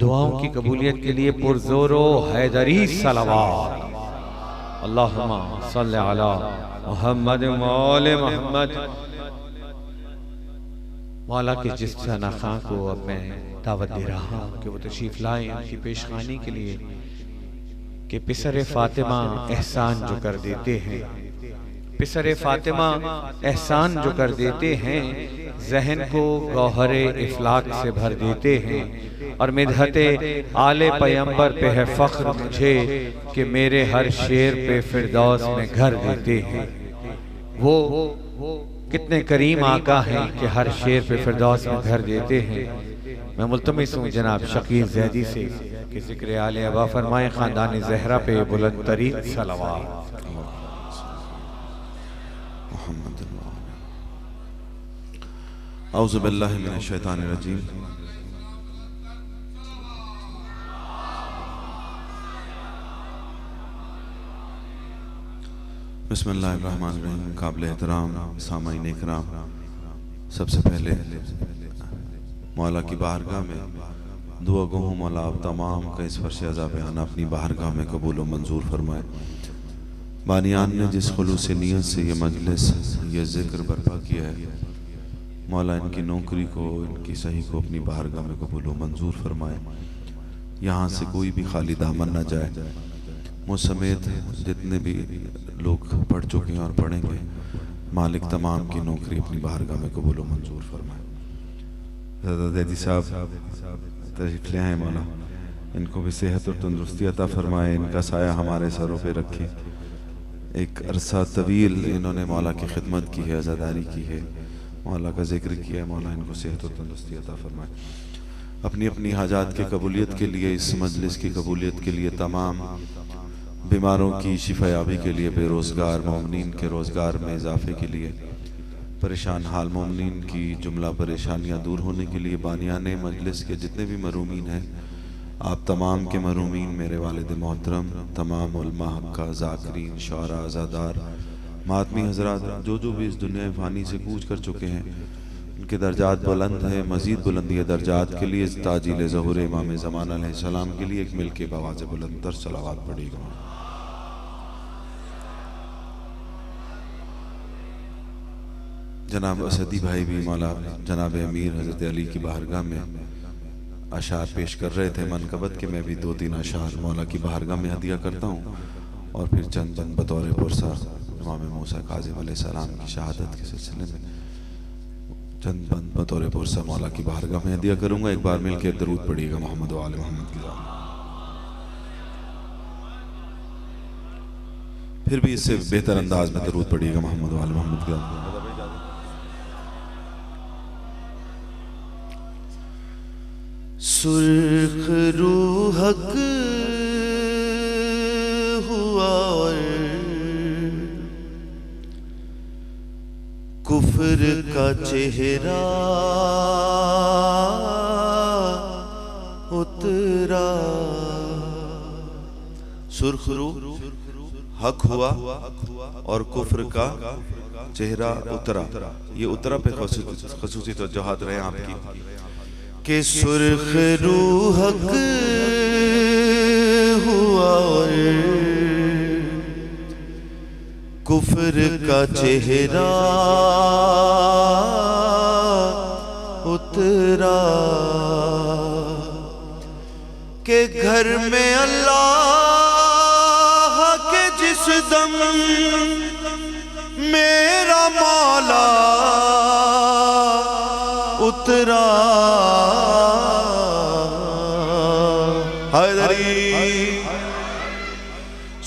دعاؤں کی قبولیت کے لیے پرزور و حیدری صلوات۔ اللہم صلی علی محمد وآل محمد۔ مولا کے جس ثنا خاں کو اب میں دعوت دے رہا ہوں کہ وہ تشریف لائیں ان کی پیشخانی کے لیے کہ پسر فاطمہ احسان جو کر دیتے ہیں، پسر فاطمہ احسان جو کر دیتے ہیں، ذہن کو گوہر افلاک سے بھر دیتے ہیں، اور مدحت آل پیمبر پہ ہے فخر مجھے کہ میرے ہر شعر پہ فردوس میں گھر دیتے ہیں۔ وہ کتنے کریم آقا ہیں کہ ہر شعر پہ فردوس میں گھر دیتے ہیں۔ میں ملتمس ہوں جناب شقیر زیدی سے کہ ذکر آل ابا فرمائیں خاندان زہرہ پہ بلند ترین صلوات۔ محمد اعوذ باللہ من الشیطان الرجیم۔ بسم اللہ الرحمن الرحیم۔ قابل احترام سامعین اکرام، سب سے پہلے مولا کی بارگاہ میں دعا گو ہوں مولا آپ تمام کا اس فرش عزا بیان اپنی بارگاہ میں قبول و منظور فرمائے۔ بانیان نے جس خلوص نیت سے یہ مجلس یہ ذکر برپا کیا ہے، مولا ان کی نوکری کو ان کی صحیح کو اپنی بارگاہ میں قبول و منظور فرمائے۔ یہاں سے کوئی بھی خالی دامن نہ جائے۔ مجھ سمیت جتنے بھی لوگ پڑھ چکے ہیں اور پڑھیں گے، مالک تمام کی نوکری اپنی بارگاہ میں قبول و منظور فرمائے۔ حضرت زیدی صاحب تشریف لے آئے، مولا ان کو بھی صحت اور تندرستی عطا فرمائے، ان کا سایہ ہمارے سروں پہ رکھے۔ ایک عرصہ طویل انہوں نے مولا کی خدمت کی ہے، عزاداری کی ہے، مولا کا ذکر کیا ہے، مولا ان کو صحت اور تندرستی عطا فرمائے۔ اپنی اپنی حاجات کی قبولیت کے لیے، اس مجلس کی قبولیت کے لیے، تمام بیماروں کی شفا یابی کے لیے، بے روزگار مومنین کے روزگار میں اضافے کے لیے، پریشان حال مومنین کی جملہ پریشانیاں دور ہونے کے لیے، بانیان مجلس کے جتنے بھی محرومین ہیں، آپ تمام کے محرومین، میرے والد محترم، تمام علماء حقہ، ذاکرین، شعراء، عزادار، ماتمی حضرات، جو بھی اس دنیا فانی سے کوچ کر چکے ہیں، ان کے درجات بلند ہیں۔ مزید بلندی درجات کے لیے تاجیل ظہور امام زمان علیہ السلام کے لیے ایک مل کے بآواز بلند تر صلوات پڑھے گا۔ جناب اسدی بھائی بھی مولا جناب امیر حضرت علی کی بارگاہ میں اشعار پیش کر رہے تھے، منقبت کے میں بھی 2-3 اشعار مولا کی بارگاہ میں ہدیہ کرتا ہوں، اور پھر چند بطور پرسہ امام موسیٰ کاظم علیہ السلام کی شہادت کے سلسلے میں چند بطور پرسہ مولا کی بارگاہ میں ہدیہ کروں گا۔ ایک بار مل کے درود پڑھیے گا محمد و آل محمد کی ذات۔ پھر بھی اس سے بہتر انداز میں درود پڑھیے گا محمد و آل محمد کی ذات۔ سرخ روحک ہوا اور کفر کا چہرہ اترا۔ سرخ روح حق ہوا اور کفر کا چہرہ اترا۔ یہ اترا پہ خصوصی توجہات رہے آپ کی کہ سرخ روحک ہوا اور کفر کا چہرہ اترا، کہ گھر میں اللہ کے جس دم میرا مولا اترا، حیدری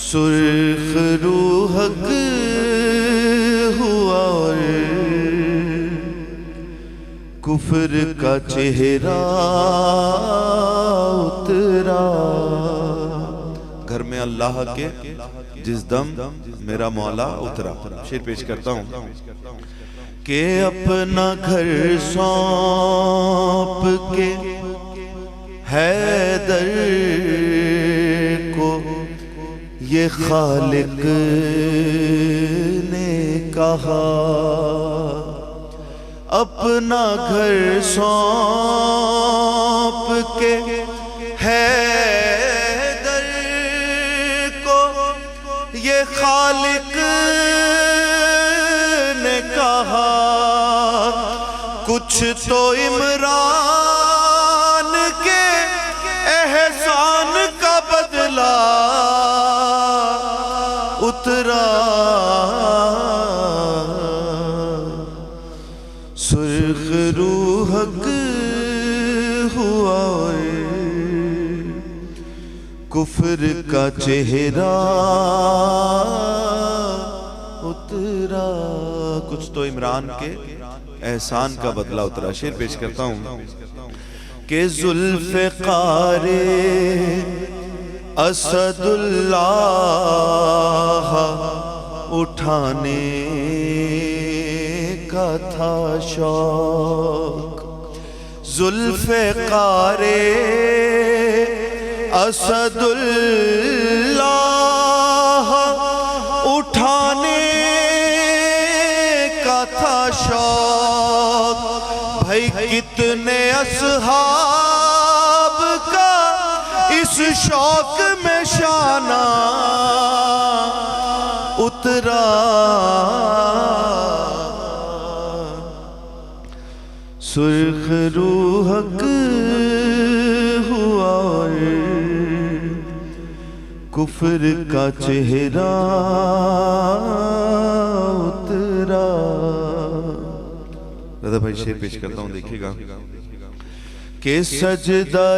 سرخ روحک ہوا اور کفر کا چہرہ اترا۔ گھر میں اللہ کے جس دم میرا مولا اترا۔ شعر پیش کرتا ہوں کہ اپنا گھر سونپ کے حیدر کو یہ خالق نے کہا، اپنا گھر سونپ کے حیدر کو یہ خالق نے کہا کچھ تو عمران کے احسان کا بدلہ اترا سرخ روحک ہوا کفر کا چہرہ اترا کچھ تو عمران کے احسان کا بدلہ اترا. شعر پیش کرتا ہوں کہ ذوالفقار اسد اللہ اٹھانے کا تھا شوق ذوالفقار اسد اللہ اٹھانے کا تھا شوق بھائی کتنے اصحاب کا اس شوق میں شانہ اترا سرخ روحک ہوا کفر کا چہرہ اترا. دادا بھائی شعر پیش کرتا ہوں دیکھیے گا کہ سجدہ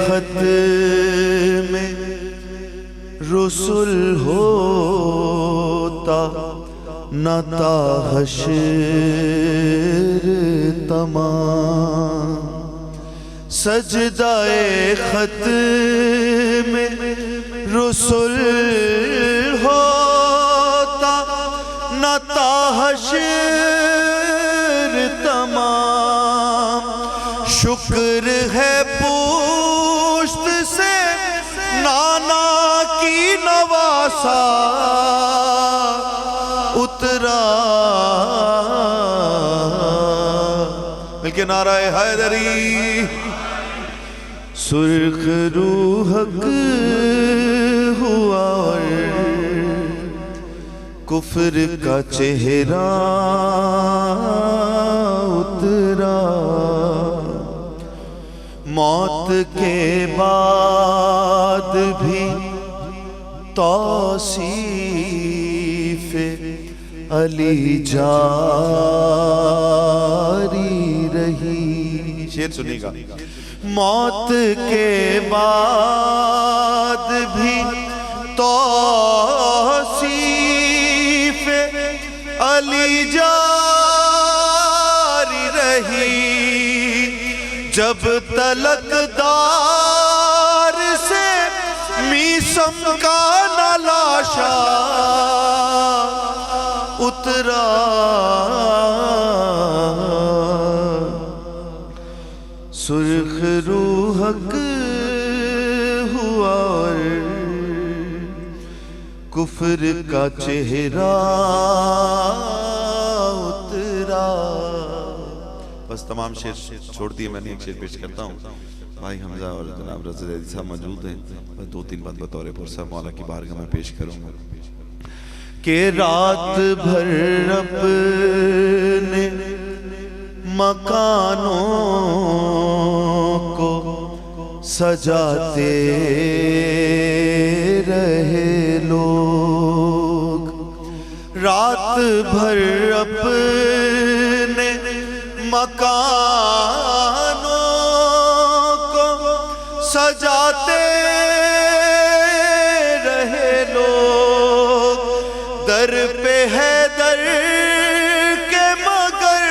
خط میں رسول ہوتا نہ تا حشر تمام سجدہ خط میں رسول ہوتا نہ تا حشر تمام شکر ہے پشت سے نانا کی نواسا اترا مل کے نعرہ حیدری سرخ روحک ہوا کفر کا چہرہ اترا موت کے بعد بھی توصیف علی جاری رہی. شعر سنیے گا موت کے بعد بھی توصیف علی جاری رہی جب تلک دار سے میسم کا نلاشا اترا سرخ روحک ہوا کفر کا چہرہ اترا. بس تمام شعر چھوڑ دیے میں نے ایک شعر پیش کرتا ہوں. بھائی حمزہ اور جناب رضا زیدی صاحب موجود ہیں بس دو تین بات بطور پرسہ مولا کی بارگاہ میں پیش کروں گا کہ رات بھر اپنے مکانوں کو سجاتے رہے لوگ رات بھر اپنے مکانوں کو سجاتے رہے لوگ در پہ ہے در کے مگر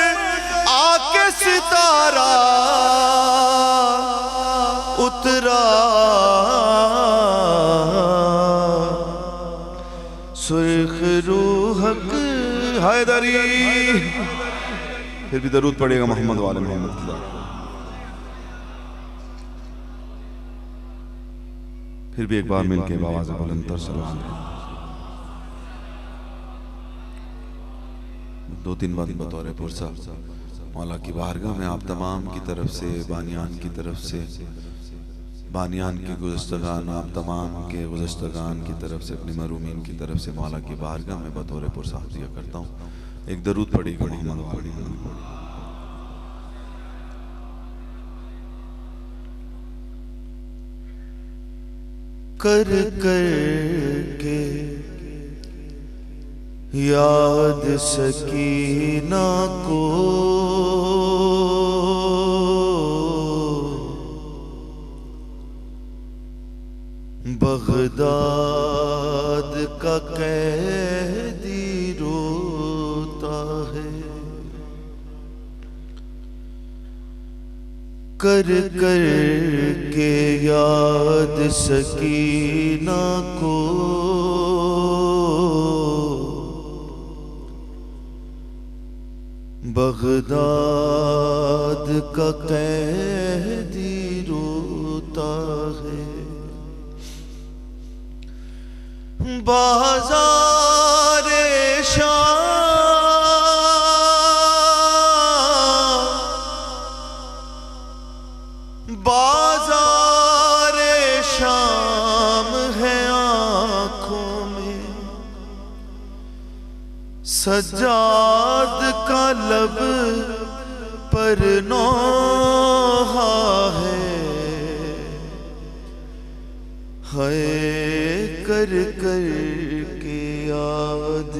آ کے ستارہ اترا سرخ روحک حیدری. پھر بھی درود پڑے گا محمد والے محمد کی. پھر بھی ایک بار مل کے بآواز بلند تر سلام. دو تین بات بطور پرسہ مولا کی بارگاہ میں آپ تمام کی طرف سے بانیان کی طرف سے بانیان کے گزشتگان آپ تمام کے گزشتگان کی طرف سے اپنی محرومین کی طرف سے مولا کی بارگاہ میں بطور پرساختیہ کرتا ہوں. ایک درود پڑھی گڑی کر کر کے یاد سکینہ کو بغداد کا قیدی روتا ہے. کر کر کے یاد سکینہ کو بغداد کا قیدی روتا ہے. بازار شام ہے آنکھوں میں، سجاد کا لب پر نوحہ ہے. کر کر کے یاد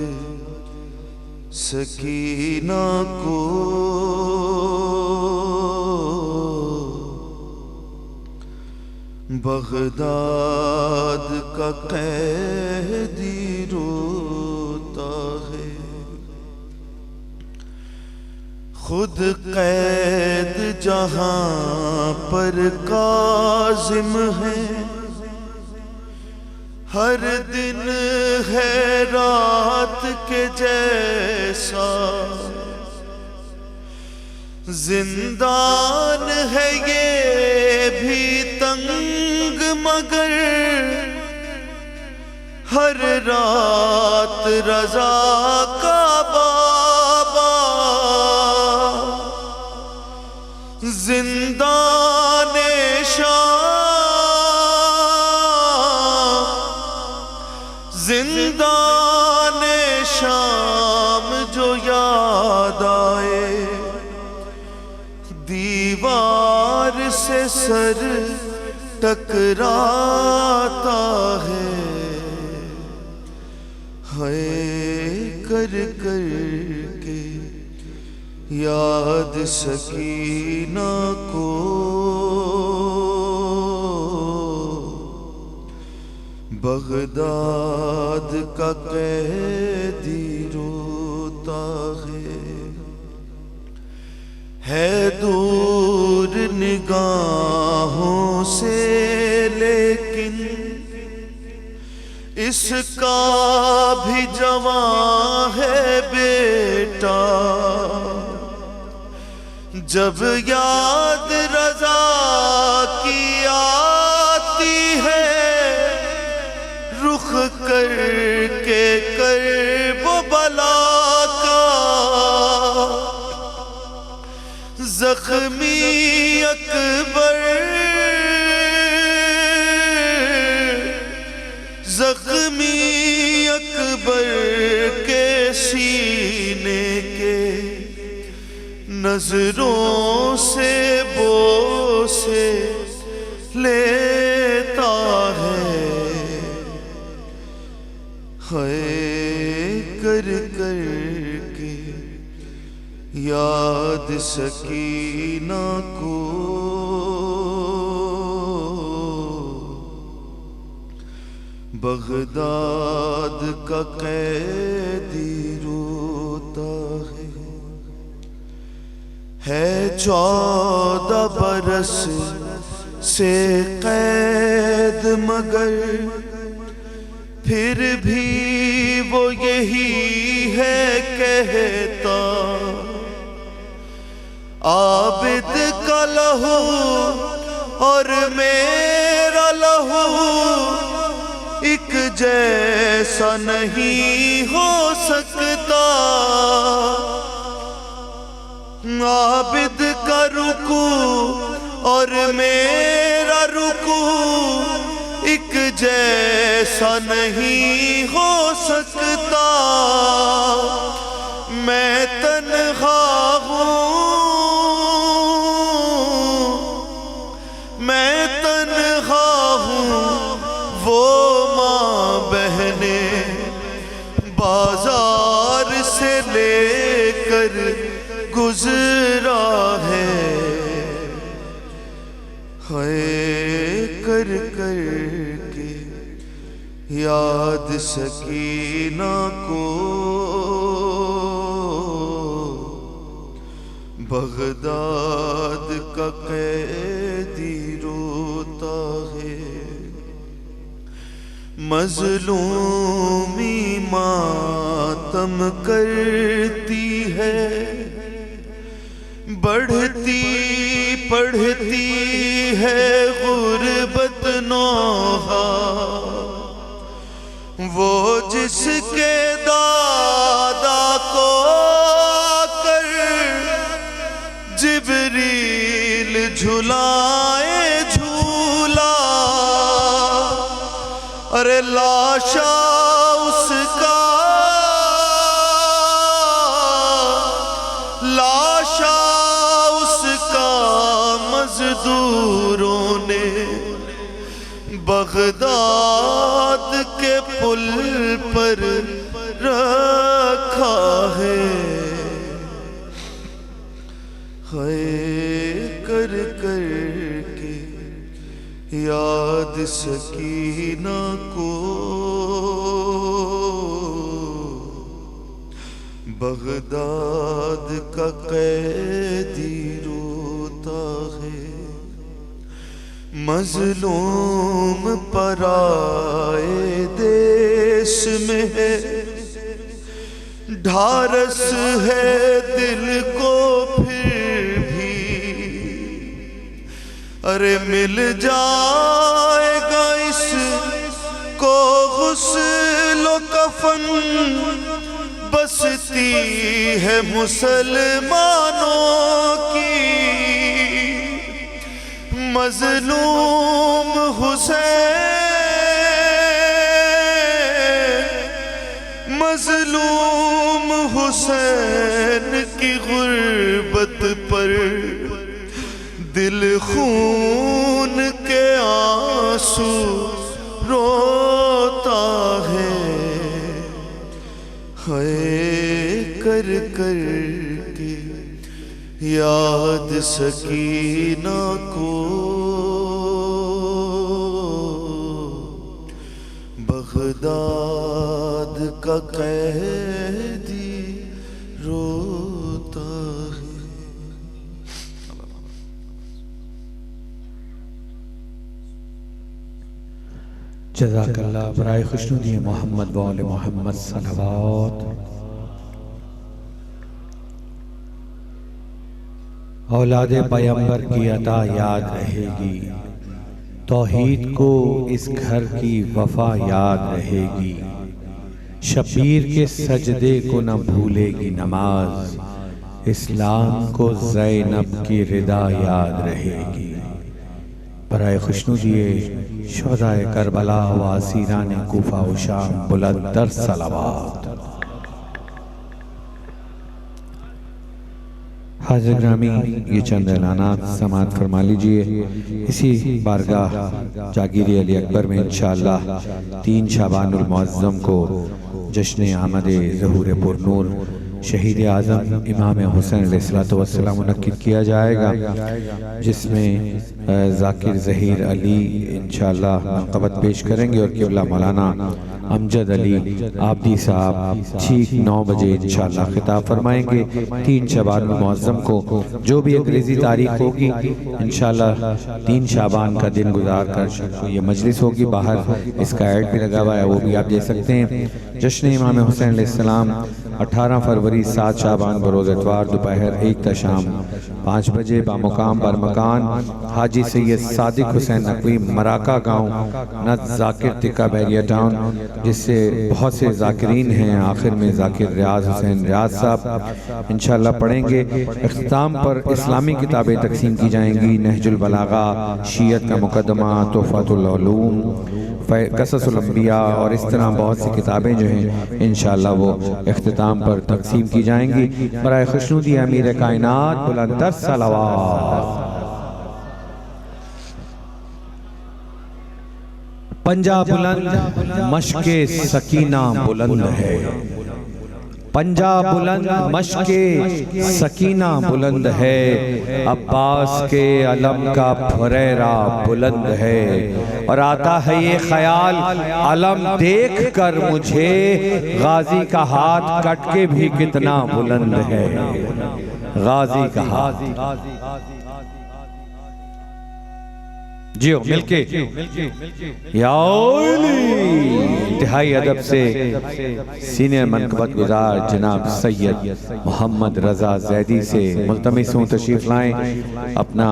سکینہ کو بغداد کا قیدی روتا ہے. خود قید جہاں پر کاظم ہے، ہر دن ہے رات کے جیسا. زندان ہے یہ بھی تنگ مگر ہر رات رضا کا بابا. زندان شام جو یاد آئے، دیوار سے سر ٹکراتا ہے. کر کر کے یاد سکینہ کو بغداد کا قیدی روتا ہے دور نگاہوں سے لیکن اس کا بھی جوان ہے بیٹا. جب یاد رضا کی آتی ہے، رخ کر کے کرب و بلا کا زخمی اکبر کے سینے کے نظروں سے بوسے لیتا ہے. کر کر کے یاد سکینہ کو بغداد کا قیدی روتا ہے 14 برس سے قید مگر پھر بھی وہ یہی ہے کہتا، عابد کا لہو اور میرا لہو ایک جیسا نہیں ہو سکتا. عابد کا رکوع اور میرا رکوع رکوع ایک جیسا نہیں ہو سکتا، میں تنہا ہوں، میں تنہا ہوں، وہ ماں بہنیں بازار سے لے کر گزرا ہے، کر کر کے یاد سکینہ کو بغداد کا قیدی روتا ہے، مظلومی ماتم کرتی ہے، بڑھتی پڑھتی ہے غربت نوحہ، وہ جس کے دادا کو کر جبریل جھلائے جھولا، ارے لاشا اس کا، لاشا اس کا مزدوروں نے بغداد کے پل پر رکھا ہے، کر کر کے یاد سکینہ کو بغداد کا قیدی روتا ہے، مظلوم پرائے دیس میں ہے، ڈھارس ہے دل کو پھر بھی، ارے مل جائے گا اس کو غسل و کفن، بستی ہے مسلمانوں کی، مظلوم حسین، مظلوم حسین کی غربت پر دل خون کے آنسو روتا ہے، کر کر کے یاد سکینہ کو بغداد کا قیدی روتا ہے۔ جزاک اللہ برائے خوشنودی محمد و آل محمد صلوات۔ اولاد پیغمبر کی عطا یاد رہے گی، توحید کو اس گھر کی وفا یاد رہے گی، شبیر کے سجدے کو نہ بھولے گی نماز، اسلام کو زینب کی رضا یاد رہے گی۔ برائے خوشنودی شہدائے کربلا و اسیران کوفہ و شام بلند در صلوات۔ حاضر گرامی یہ چند اعلانات سماعت فرما لیجئے۔ اسی بارگاہ جاگیری علی اکبر میں انشاءاللہ 3 شعبان المعظم کو جشن آمد ظہور پرنور شہید اعظم امام حسین علیہ السلام منعقد کیا جائے گا، جس میں ذاکر ظہیر علی انشاءاللہ منقبت پیش کریں گے اور قبلہ مولانا امجد علی عابدی صاحب ٹھیک 9 بجے انشاءاللہ خطاب فرمائیں گے۔ 3 شعبان المعظم کو جو بھی انگریزی تاریخ ہوگی انشاءاللہ 3 شعبان کا دن گزار کر یہ مجلس ہوگی، باہر اس کا ایڈ بھی لگا ہوا ہے، وہ بھی آپ دیکھ سکتے ہیں۔ جشن امام حسین علیہ السلام 18 فروری 7 شعبان بروز اتوار دوپہر 1 تا شام 5 بجے بامقام برمکان حاجی سید صادق حسین نقوی مراکہ گاؤں نت ذاکر تکہ بحریہ ٹاؤن، جس سے بہت سے ذاکرین ہیں، آخر میں ذاکر ریاض حسین ریاض صاحب انشاءاللہ پڑھیں گے۔ اختتام پر اسلامی کتابیں تقسیم کی جائیں گی، نہج البلاغہ، شیعت کا مقدمہ، تحفۃ العلوم، قصص الانبیاء اور اس طرح بہت سی کتابیں جو ہیں انشاءاللہ وہ اختتام پر تقسیم کی جائیں گی۔ برائے خوشنودی امیر کائنات بلندتر صلوات۔ پنجہ بلند مشق سکینہ بلند ہے، پنجہ بلند مشق سکینہ بلند ہے، عباس کے علم کا پھریرا بلند ہے، اور آتا ہے یہ خیال علم دیکھ کر مجھے، غازی کا ہاتھ کٹ کے بھی کتنا بلند ہے، غازی کا ہاتھ۔ جیو مل کے یا اولی، انتہائی ادب سے سینئر منقبت گزار جناب سید محمد رضا زیدی سے ملتمس ہوں تشریف لائیں، اپنا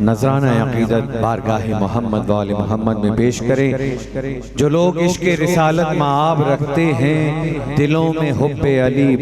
نذرانہ عقیدت بارگاہ محمد وآل محمد میں پیش کریں۔ جو لوگ عشق رسالت میں آب رکھتے ہیں، دلوں میں حب علی